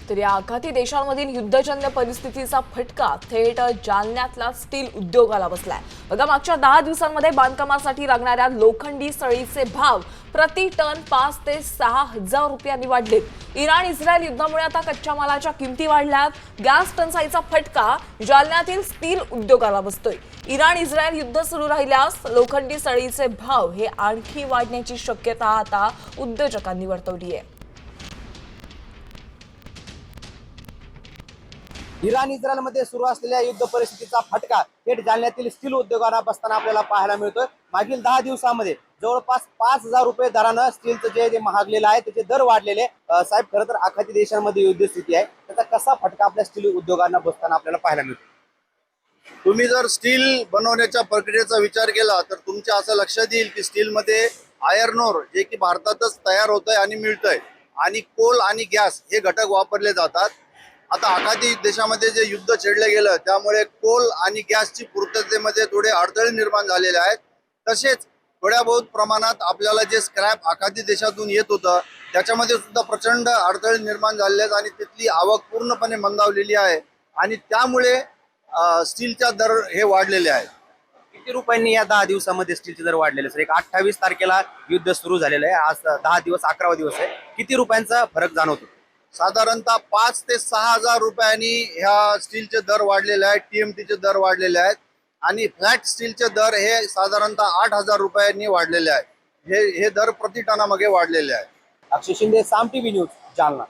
तर या आखाती देशांमधील युद्धजन्य परिस्थितीचा फटका थेट जालन्यातला स्टील उद्योगाला बसलाय। बघा, मागच्या 10 दिवसांमध्ये बांधकामासाठी लागणाऱ्या लोखंडी सळीचे भाव प्रति टन 5 ते 6 हजार रुपयांनी वाढलेत। इराण इस्रायल युद्धामुळे आता कच्च्या मालाच्या किमती वाढल्यात। गॅस टंचाईचा फटका जालन्यातील स्टील उद्योगाला बसतोय। इराण इस्रायल युद्ध सुरू राहिल्यास लोखंडी सळीचे भाव हे आणखी वाढण्याची शक्यता आता उद्योजकांनी वर्तवली आहे। इराण इस्रायलमध्ये सुरू असलेल्या युद्ध परिस्थितीचा फटका थेट जालन्यातील स्टील उद्योगांना बसताना आपल्याला पाहायला मिळतोय। मागील 10 दिवसांमध्ये जवळपास 5,000 रुपये दरानं स्टीलचं जे महागलेलं आहे त्याचे दर वाढलेले। साहेब, खरं तर आखाती देशांमध्ये युद्ध स्थिती आहे, त्याचा कसा फटका आपल्या स्टील उद्योगांना बसताना आपल्याला पाहायला मिळतो? तुम्ही जर स्टील बनवण्याच्या प्रक्रियेचा विचार केला तर तुमच्या असं लक्षात येईल की स्टीलमध्ये आयर्न ओर जे की भारतातच तयार होतंय आणि मिळतंय, आणि कोल आणि गॅस हे घटक वापरले जातात। आता आखाती देशामध्ये जे युद्ध छेडलं गेलं त्यामुळे कोल आणि गॅसची पूर्ततेमध्ये थोडे अडथळे निर्माण झालेले आहेत। तसेच थोड्या बहुत प्रमाणात आपल्याला जे स्क्रॅप आखाती देशातून येत होतं त्याच्यामध्ये सुद्धा प्रचंड अडथळे निर्माण झालेले आहेत आणि तिथली आवक पूर्णपणे मंदावलेली आहे आणि त्यामुळे स्टीलच्या दर हे वाढलेले आहेत। किती रुपयांनी या 10 दिवसामध्ये स्टीलचे दर वाढलेले? सर, एक 28 तारखेला युद्ध सुरू झालेलं आहे, आज 10 दिवस 11वा दिवस आहे। किती रुपयांचा फरक जाणवतो? साधारणतः 5 ते 6 हजार रुपयांनी ह्या स्टीलचे दर वाढलेले आहेत। टीएमटीचे दर वाढलेले आहेत आणि फ्लॅट स्टीलचे दर हे साधारणतः 8,000 रुपयांनी वाढलेले आहेत। हे दर प्रति टनामागे वाढलेले आहेत। अक्षय शिंदे, साम टीव्ही न्यूज, जालना।